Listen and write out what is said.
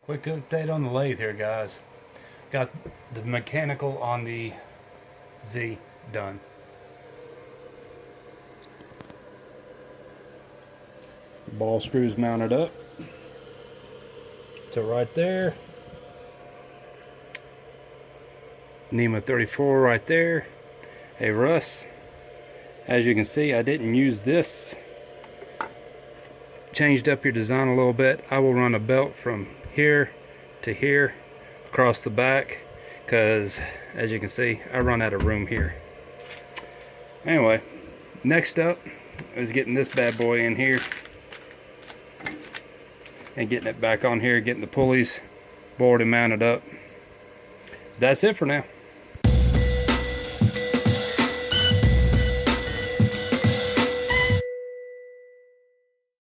Quick update on the lathe here, guys. Got the mechanical on the Z done. Ball screws mounted up to right there. NEMA 34 right there. A Russ. As you can see, I didn't use this. Changed up your design a little bit. I will run a belt from here to here across the back because, as you can see, I run out of room here. Anyway, next up is getting this bad boy in here and getting it back on here, getting the pulleys bored and mounted up. That's it for now.